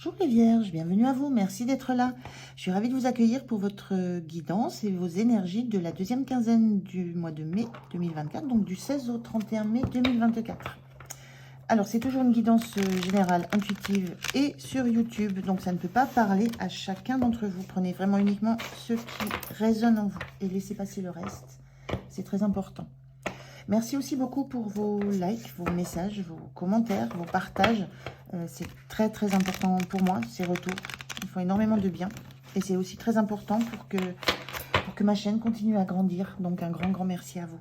Bonjour les Vierges, bienvenue à vous, merci d'être là. Je suis ravie de vous accueillir pour votre guidance et vos énergies de la deuxième quinzaine du mois de mai 2024, donc du 16 au 31 mai 2024. Alors c'est toujours une guidance générale, intuitive et sur YouTube, donc ça ne peut pas parler à chacun d'entre vous. Prenez vraiment uniquement ce qui résonne en vous et laissez passer le reste, c'est très important. Merci aussi beaucoup pour vos likes, vos messages, vos commentaires, vos partages. C'est très très important pour moi, ces retours. Ils font énormément de bien. Et c'est aussi très important pour que ma chaîne continue à grandir. Donc un grand merci à vous.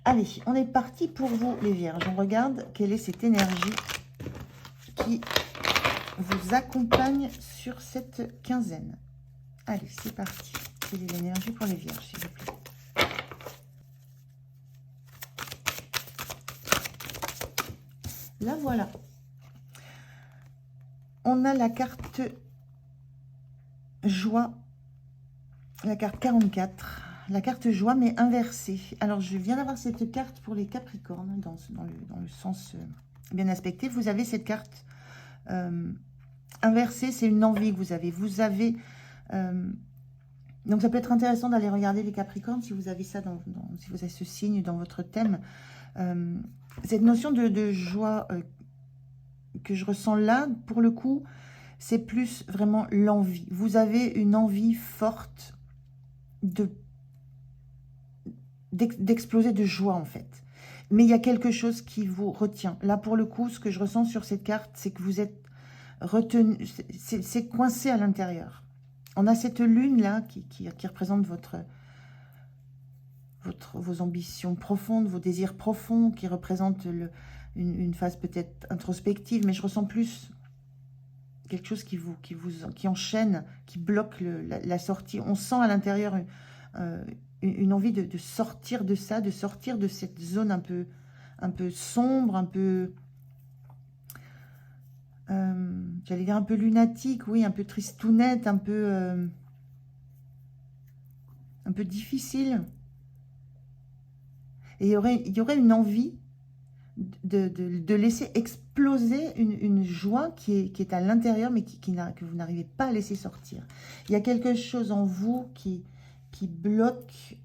Allez, on est parti pour vous les Vierges. On regarde quelle est cette énergie qui vous accompagne sur cette quinzaine. Allez, c'est parti. Quelle est l'énergie pour les Vierges, s'il vous plaît? La voilà. On a la carte joie, la carte 44, la carte joie mais inversée. Alors je viens d'avoir cette carte pour les Capricornes dans le sens bien aspecté. Vous avez cette carte inversée, c'est une envie que vous avez. Donc ça peut être intéressant d'aller regarder les Capricornes si vous avez ça, si vous avez ce signe dans votre thème. Cette notion de joie que je ressens là, pour le coup, c'est plus vraiment l'envie. Vous avez une envie forte d'exploser de joie, en fait. Mais il y a quelque chose qui vous retient. Là, pour le coup, ce que je ressens sur cette carte, c'est que vous êtes retenu, c'est coincé à l'intérieur. On a cette lune-là qui représente vos ambitions profondes, vos désirs profonds, qui représente une phase peut-être introspective, mais je ressens plus quelque chose qui enchaîne, qui bloque la sortie. On sent à l'intérieur une envie de sortir de ça, de sortir de cette zone un peu sombre, un peu, j'allais dire un peu lunatique, oui, un peu tristounette, un peu difficile. Et il y aurait une envie de laisser exploser une joie qui est à l'intérieur, mais que vous n'arrivez pas à laisser sortir. Il y a quelque chose en vous qui bloque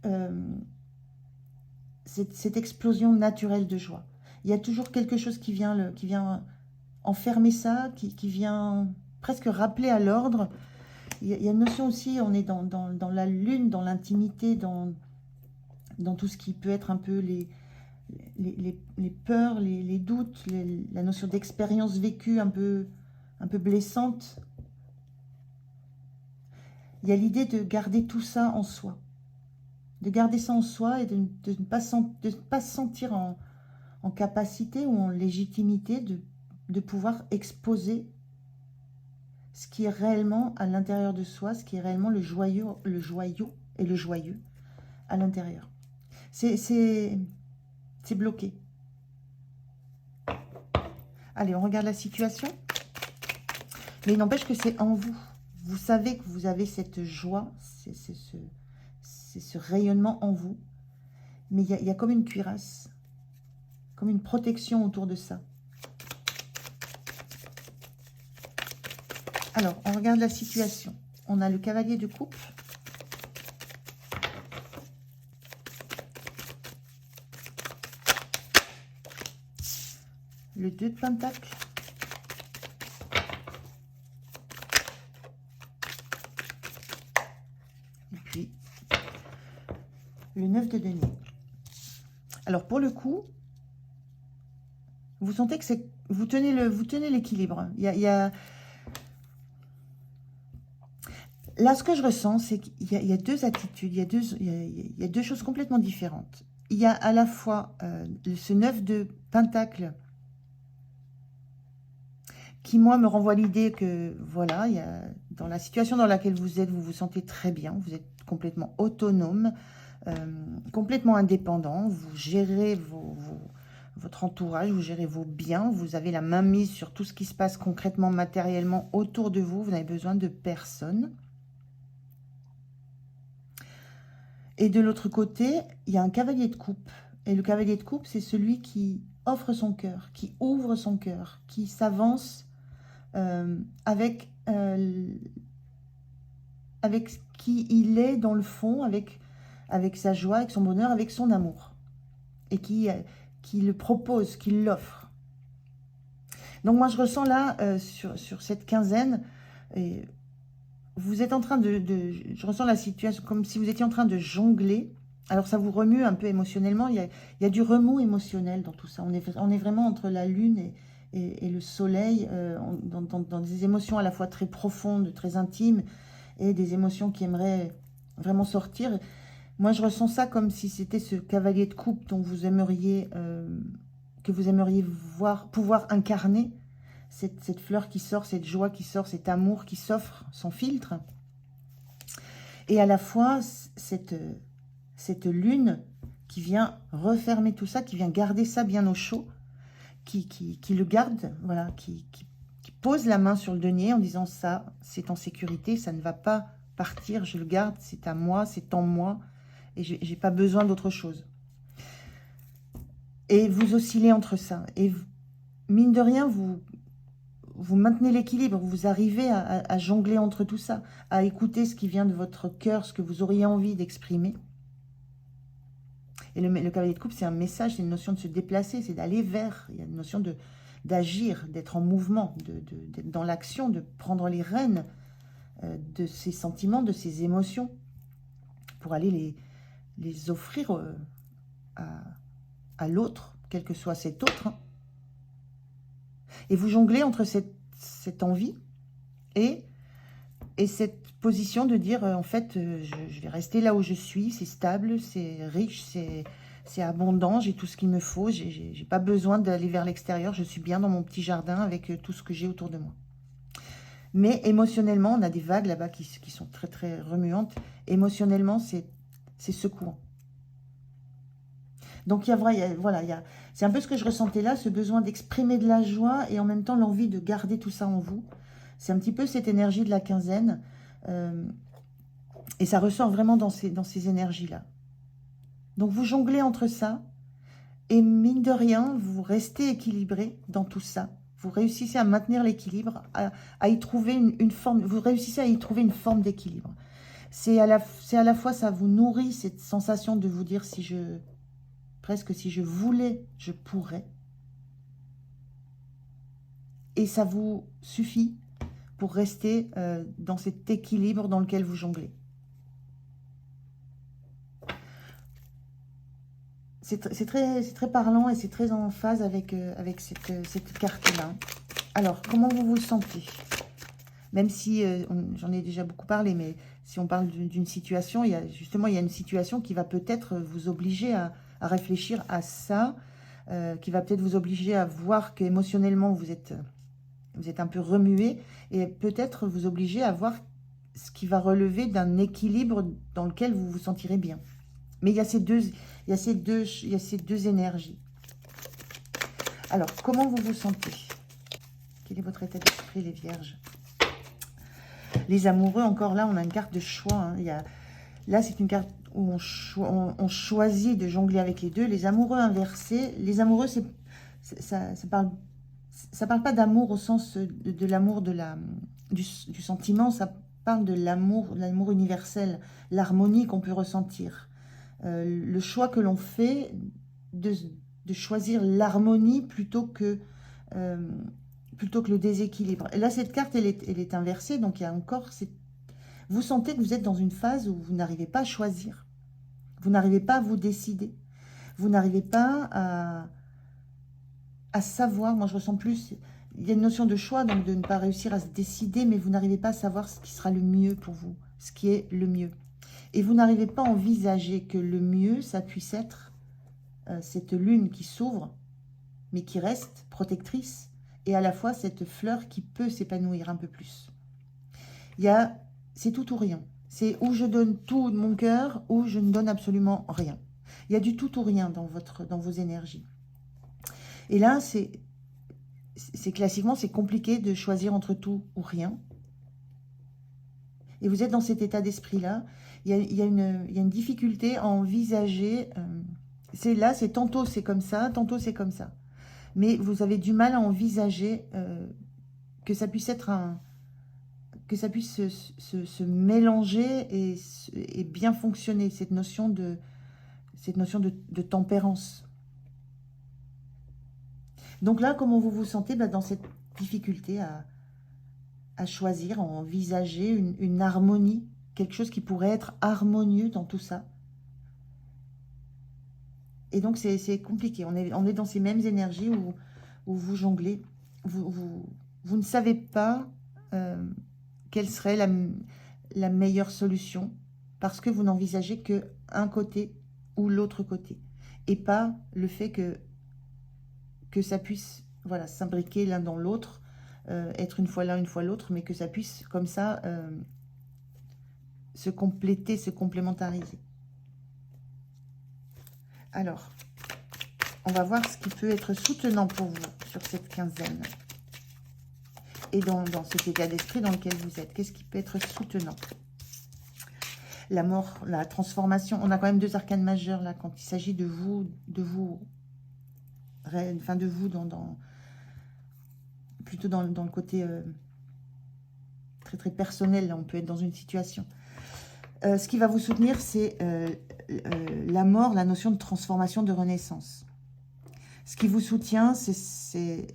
cette explosion naturelle de joie. Il y a toujours quelque chose qui vient enfermer ça, qui vient presque rappeler à l'ordre. Il y a une notion aussi, on est dans la lune, dans l'intimité, dans tout ce qui peut être un peu les peurs, les doutes, la notion d'expérience vécue un peu blessante. Il y a l'idée de garder tout ça en soi. De garder ça en soi et de ne pas se sentir en capacité ou en légitimité de pouvoir exposer ce qui est réellement à l'intérieur de soi, ce qui est réellement le joyau et le joyeux à l'intérieur. C'est bloqué. Allez, on regarde la situation. Mais il n'empêche que c'est en vous. Vous savez que vous avez cette joie, c'est ce rayonnement en vous. Mais il y a comme une cuirasse, comme une protection autour de ça. Alors, on regarde la situation. On a le cavalier de coupe. Le 2 de pentacle. Et puis, le 9 de denier. Alors, pour le coup, vous sentez que vous tenez l'équilibre. Il y a là, ce que je ressens, c'est qu'il y a deux attitudes, il y a deux choses complètement différentes. Il y a à la fois ce 9 de pentacle qui, moi, me renvoie l'idée que, voilà, dans la situation dans laquelle vous êtes, vous vous sentez très bien, vous êtes complètement autonome, complètement indépendant, vous gérez votre entourage, vous gérez vos biens, vous avez la main mise sur tout ce qui se passe concrètement, matériellement autour de vous, vous n'avez besoin de personne. Et de l'autre côté, il y a un cavalier de coupe. Et le cavalier de coupe, c'est celui qui offre son cœur, qui ouvre son cœur, qui s'avance avec, avec ce qui il est dans le fond, avec sa joie, avec son bonheur, avec son amour. Et qui le propose, qui l'offre. Donc moi je ressens là, sur cette quinzaine, et vous êtes en train je ressens la situation comme si vous étiez en train de jongler. Alors ça vous remue un peu émotionnellement, il y a du remous émotionnel dans tout ça. On est vraiment entre la lune et le soleil, dans des émotions à la fois très profondes, très intimes, et des émotions qui aimeraient vraiment sortir. Moi, je ressens ça comme si c'était ce cavalier de coupe dont vous aimeriez, que vous aimeriez pouvoir incarner, cette fleur qui sort, cette joie qui sort, cet amour qui s'offre sans filtre. Et à la fois, cette lune qui vient refermer tout ça, qui vient garder ça bien au chaud, qui le garde, voilà, qui pose la main sur le denier en disant ça, c'est en sécurité, ça ne va pas partir, je le garde, c'est à moi, c'est en moi, et je n'ai pas besoin d'autre chose. Et vous oscillez entre ça. Et mine de rien, vous maintenez l'équilibre, vous arrivez à jongler entre tout ça, à écouter ce qui vient de votre cœur, ce que vous auriez envie d'exprimer. Et le cavalier de coupe, c'est un message, c'est une notion de se déplacer, c'est d'aller vers, il y a une notion d'agir, d'être en mouvement, d'être dans l'action, de prendre les rênes de ses sentiments, de ses émotions, pour aller les offrir à l'autre, quel que soit cet autre. Hein. Et vous jonglez entre cette envie et cette position de dire, en fait, je vais rester là où je suis, c'est stable, c'est riche, c'est abondant, j'ai tout ce qu'il me faut, j'ai pas besoin d'aller vers l'extérieur, je suis bien dans mon petit jardin avec tout ce que j'ai autour de moi. Mais émotionnellement, on a des vagues là-bas qui sont très très remuantes. Émotionnellement, c'est secouant. Donc, c'est un peu ce que je ressentais là, ce besoin d'exprimer de la joie et en même temps l'envie de garder tout ça en vous. C'est un petit peu cette énergie de la quinzaine. Et ça ressort vraiment dans ces énergies-là. Donc, vous jonglez entre ça. Et mine de rien, vous restez équilibré dans tout ça. Vous réussissez à maintenir l'équilibre, à y trouver une forme. Vous réussissez à y trouver une forme d'équilibre. C'est à la fois, ça vous nourrit cette sensation de vous dire presque si je voulais, je pourrais. Et ça vous suffit pour rester dans cet équilibre dans lequel vous jonglez. C'est très parlant et c'est très en phase avec cette carte-là. Alors, comment vous vous sentez? Même si, j'en ai déjà beaucoup parlé, mais si on parle d'une situation, il y a une situation qui va peut-être vous obliger à réfléchir à ça, qui va peut-être vous obliger à voir qu'émotionnellement, vous êtes un peu remué, et peut-être vous obliger à voir ce qui va relever d'un équilibre dans lequel vous vous sentirez bien. Mais il y a ces deux énergies. Alors, comment vous vous sentez? Quel est votre état d'esprit, les vierges? Les amoureux, encore là, on a une carte de choix. Hein. Là, c'est une carte où on choisit de jongler avec les deux. Les amoureux inversés. Les amoureux, ça parle pas d'amour au sens de l'amour du sentiment. Ça parle de l'amour universel, l'harmonie qu'on peut ressentir. Le choix que l'on fait de choisir l'harmonie plutôt que le déséquilibre. Et là, cette carte, elle est inversée, donc il y a encore... Vous sentez que vous êtes dans une phase où vous n'arrivez pas à choisir. Vous n'arrivez pas à vous décider. Vous n'arrivez pas à savoir. Moi, je ressens plus... Il y a une notion de choix, donc de ne pas réussir à se décider, mais vous n'arrivez pas à savoir ce qui sera le mieux pour vous, ce qui est le mieux. Et vous n'arrivez pas à envisager que le mieux, ça puisse être cette lune qui s'ouvre, mais qui reste protectrice, et à la fois cette fleur qui peut s'épanouir un peu plus. C'est tout ou rien. C'est où je donne tout de mon cœur, ou je ne donne absolument rien. Il y a du tout ou rien dans vos énergies. Et là, classiquement, c'est compliqué de choisir entre tout ou rien. Et vous êtes dans cet état d'esprit-là. Il y a une difficulté à envisager. C'est tantôt c'est comme ça, tantôt c'est comme ça. Mais vous avez du mal à envisager que ça puisse être que ça puisse se mélanger et bien fonctionner, cette notion de tempérance. Donc là, comment vous vous sentez dans cette difficulté à choisir, à envisager une harmonie, quelque chose qui pourrait être harmonieux dans tout ça. Et donc, c'est compliqué. On est dans ces mêmes énergies où vous jonglez. Vous ne savez pas quelle serait la meilleure solution parce que vous n'envisagez qu'un côté ou l'autre côté. Et pas le fait que ça puisse voilà, s'imbriquer l'un dans l'autre, être une fois l'un, une fois l'autre, mais que ça puisse comme ça se compléter, se complémentariser. Alors, on va voir ce qui peut être soutenant pour vous sur cette quinzaine. Et dans cet état d'esprit dans lequel vous êtes. Qu'est-ce qui peut être soutenant? La mort, la transformation. On a quand même deux arcanes majeures là, quand il s'agit de vous, enfin de vous plutôt dans le côté très très personnel. Là, on peut être dans une situation. Ce qui va vous soutenir, c'est la mort, la notion de transformation, de renaissance. Ce qui vous soutient, c'est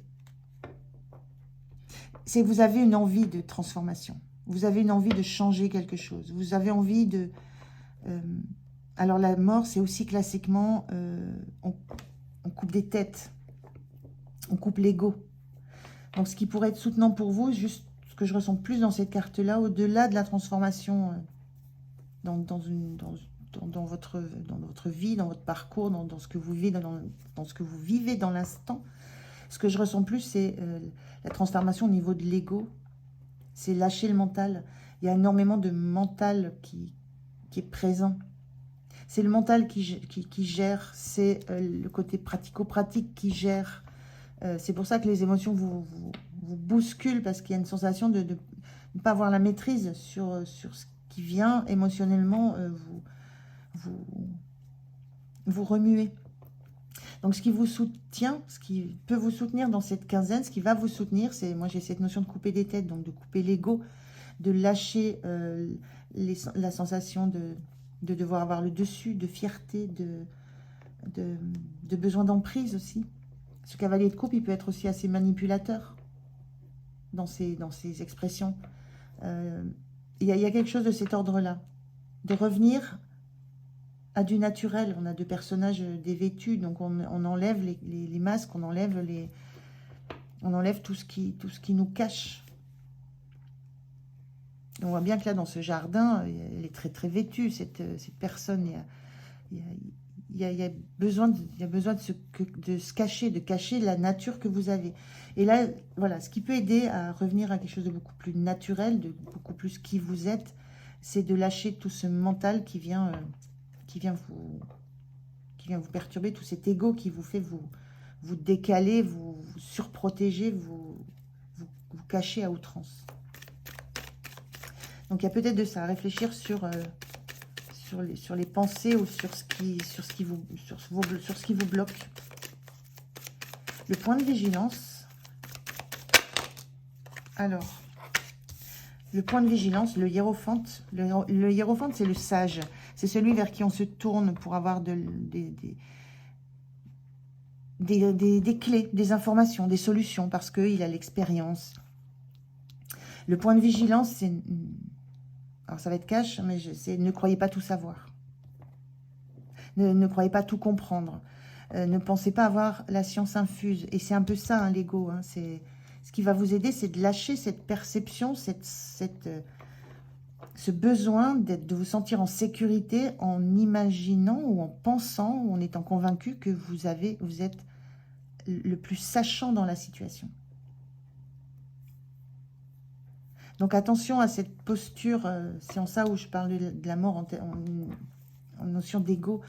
que vous avez une envie de transformation. Vous avez une envie de changer quelque chose. Vous avez envie de... alors la mort, c'est aussi classiquement, on coupe des têtes. On coupe l'ego. Donc ce qui pourrait être soutenant pour vous, juste ce que je ressens plus dans cette carte-là, au-delà de la transformation dans votre vie, dans votre parcours, dans ce que vous vivez, dans ce que vous vivez dans l'instant, ce que je ressens plus, c'est la transformation au niveau de l'ego. C'est lâcher le mental. Il y a énormément de mental qui est présent. C'est le mental qui gère, c'est le côté pratico-pratique qui gère. C'est pour ça que les émotions vous bousculent, parce qu'il y a une sensation de ne pas avoir la maîtrise sur ce qui vient émotionnellement vous remuer. Donc, ce qui vous soutient, ce qui peut vous soutenir dans cette quinzaine, ce qui va vous soutenir, c'est, moi j'ai cette notion de couper des têtes, donc de couper l'ego, de lâcher la sensation de devoir avoir le dessus, de fierté, de besoin d'emprise aussi. Ce cavalier de coupe, il peut être aussi assez manipulateur dans ses expressions. Il y a quelque chose de cet ordre-là, de revenir à du naturel. On a deux personnages dévêtus, donc on enlève les masques, on enlève tout ce qui nous cache. On voit bien que là, dans ce jardin, elle est très très vêtue, cette personne. Il y a besoin de se cacher, de cacher la nature que vous avez. Et là, voilà, ce qui peut aider à revenir à quelque chose de beaucoup plus naturel, de beaucoup plus qui vous êtes, c'est de lâcher tout ce mental qui vient vous perturber, tout cet ego qui vous fait vous décaler, vous surprotéger, vous cacher à outrance. Donc il y a peut-être de ça, à réfléchir sur les pensées ou sur ce qui vous bloque. Le point de vigilance. Alors, le point de vigilance, le hiérophante. Le hiérophante, c'est le sage. C'est celui vers qui on se tourne pour avoir des clés, des informations, des solutions, parce qu'il a l'expérience. Le point de vigilance, c'est... Alors, ça va être cash, mais ne croyez pas tout savoir. Ne croyez pas tout comprendre. Ne pensez pas avoir la science infuse. Et c'est un peu ça, hein, l'ego. Hein, ce qui va vous aider, c'est de lâcher cette perception, ce besoin de vous sentir en sécurité en imaginant ou en pensant ou en étant convaincu que vous êtes le plus sachant dans la situation. Donc attention à cette posture, c'est en ça où je parle de la mort en notion d'ego.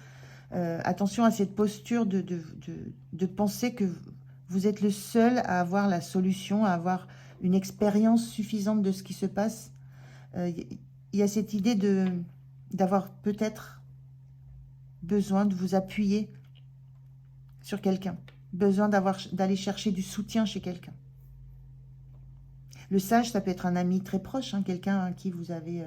Attention à cette posture de penser que vous êtes le seul à avoir la solution, à avoir une expérience suffisante de ce qui se passe. Il y a cette idée d'avoir peut-être besoin de vous appuyer sur quelqu'un, besoin d'aller chercher du soutien chez quelqu'un. Le sage, ça peut être un ami très proche, hein, quelqu'un à qui vous avez...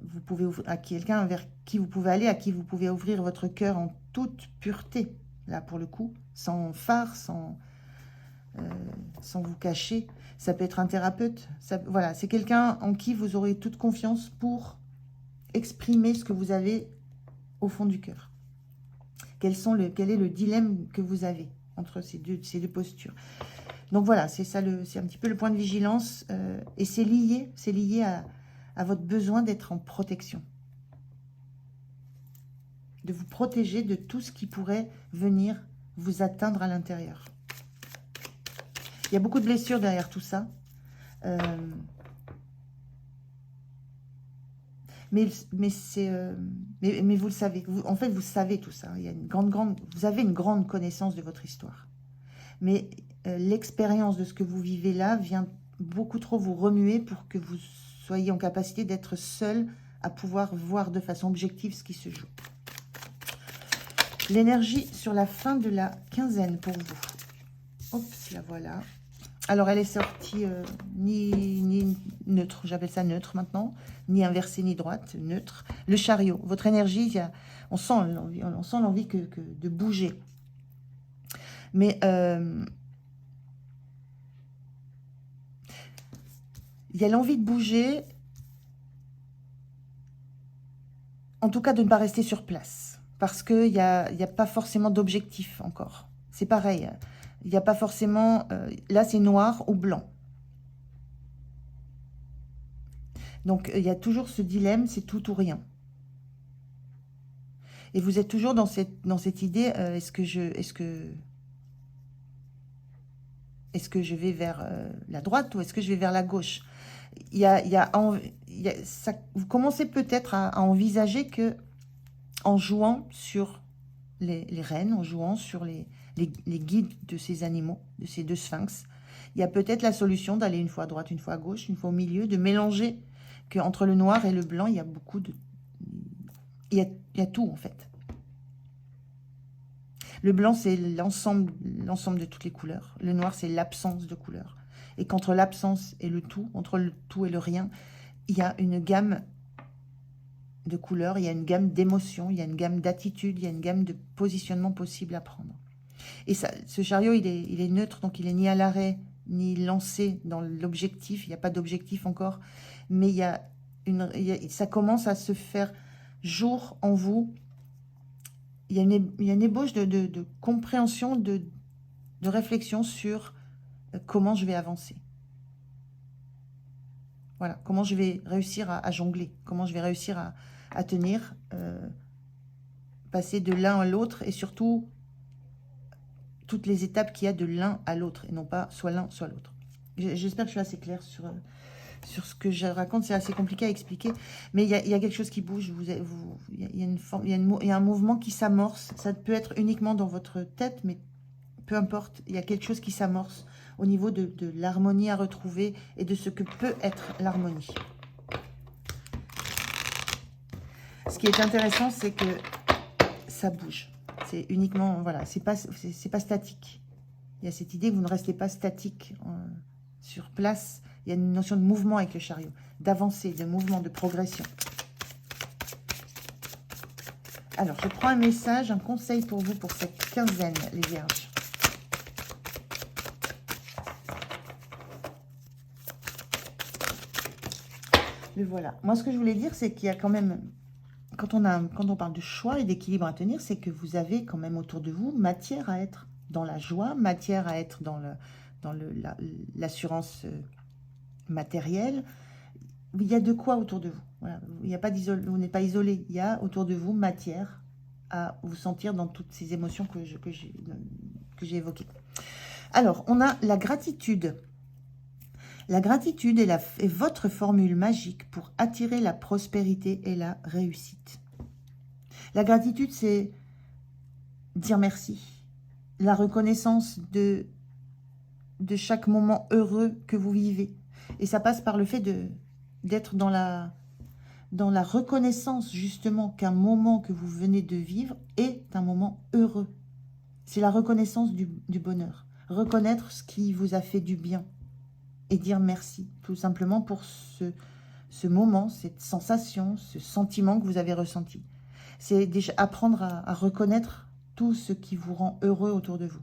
vous pouvez à quelqu'un vers qui vous pouvez aller, à qui vous pouvez ouvrir votre cœur en toute pureté, là pour le coup, sans phare, sans vous cacher. Ça peut être un thérapeute. Voilà, c'est quelqu'un en qui vous aurez toute confiance pour exprimer ce que vous avez au fond du cœur. Quel est le dilemme que vous avez entre ces deux postures. Donc voilà, c'est ça, c'est un petit peu le point de vigilance. Et c'est lié à votre besoin d'être en protection. De vous protéger de tout ce qui pourrait venir vous atteindre à l'intérieur. Il y a beaucoup de blessures derrière tout ça. Mais vous le savez. En fait, vous savez tout ça. Il y a vous avez une grande connaissance de votre histoire. Mais l'expérience de ce que vous vivez là vient beaucoup trop vous remuer pour que vous soyez en capacité d'être seul à pouvoir voir de façon objective ce qui se joue. L'énergie sur la fin de la quinzaine pour vous. Hop, la voilà. Alors, elle est sortie ni neutre, j'appelle ça neutre maintenant, ni inversée ni droite, neutre. Le chariot, votre énergie, on sent l'envie de bouger. Mais il y a l'envie de bouger, en tout cas de ne pas rester sur place, parce qu'il n'y a pas forcément d'objectif encore. C'est pareil. Il n'y a pas forcément... là, c'est noir ou blanc. Donc, il y a toujours ce dilemme, c'est tout ou rien. Et vous êtes toujours dans cette idée, est-ce que je vais vers la droite ou est-ce que je vais vers la gauche? Vous commencez peut-être à envisager que, en jouant sur les rênes, en jouant sur les guides de ces animaux, de ces deux sphinx, il y a peut-être la solution d'aller une fois à droite, une fois à gauche, une fois au milieu, de mélanger, qu'entre le noir et le blanc, il y a beaucoup de... Il y a tout, en fait. Le blanc, c'est l'ensemble de toutes les couleurs. Le noir, c'est l'absence de couleurs. Et qu'entre l'absence et le tout, entre le tout et le rien, il y a une gamme de couleurs, il y a une gamme d'émotions, il y a une gamme d'attitudes, il y a une gamme de positionnements possibles à prendre. Et ça, ce chariot, il est neutre, donc il est ni à l'arrêt, ni lancé dans l'objectif. Il n'y a pas d'objectif encore, mais ça commence à se faire jour en vous. Il y a une ébauche de compréhension, de réflexion sur comment je vais avancer. Voilà, comment je vais réussir à jongler, comment je vais réussir à tenir, passer de l'un à l'autre et surtout toutes les étapes qu'il y a de l'un à l'autre et non pas soit l'un, soit l'autre. J'espère que je suis assez claire sur ce que je raconte. C'est assez compliqué à expliquer, mais il y a quelque chose qui bouge. Il y a un mouvement qui s'amorce. Ça peut être uniquement dans votre tête, mais peu importe. Il y a quelque chose qui s'amorce au niveau de l'harmonie à retrouver et de ce que peut être l'harmonie. Ce qui est intéressant, c'est que ça bouge. C'est uniquement, voilà, c'est pas statique. Il y a cette idée que vous ne restez pas statique sur place. Il y a une notion de mouvement avec le chariot, d'avancée, de mouvement, de progression. Alors, je prends un message, un conseil pour vous pour cette quinzaine, les vierges. Le voilà. Moi, ce que je voulais dire, c'est qu'il y a quand même... Quand on parle de choix et d'équilibre à tenir, c'est que vous avez quand même autour de vous matière à être dans la joie, matière à être dans l'assurance matérielle. Il y a de quoi autour de vous. Voilà. Il y a pas vous n'êtes pas isolé. Il y a autour de vous matière à vous sentir dans toutes ces émotions que j'ai évoquées. Alors, on a la gratitude. La gratitude est votre formule magique pour attirer la prospérité et la réussite. La gratitude, c'est dire merci. La reconnaissance de chaque moment heureux que vous vivez. Et ça passe par le fait d'être dans la reconnaissance, justement, qu'un moment que vous venez de vivre est un moment heureux. C'est la reconnaissance du bonheur. Reconnaître ce qui vous a fait du bien. et dire merci, tout simplement pour ce moment, cette sensation, ce sentiment que vous avez ressenti. C'est déjà apprendre à reconnaître tout ce qui vous rend heureux autour de vous.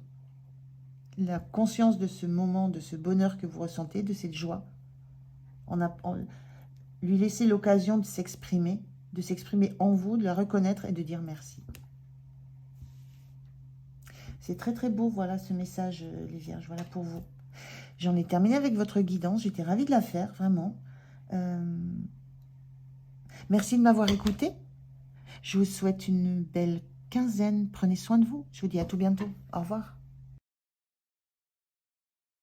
La conscience de ce moment, de ce bonheur que vous ressentez, de cette joie, lui laisser l'occasion de s'exprimer en vous, de la reconnaître et de dire merci. C'est très très beau, voilà ce message, les Vierges, voilà pour vous. J'en ai terminé avec votre guidance, j'étais ravie de la faire, vraiment. Merci de m'avoir écouté. Je vous souhaite une belle quinzaine. Prenez soin de vous. Je vous dis à tout bientôt. Au revoir.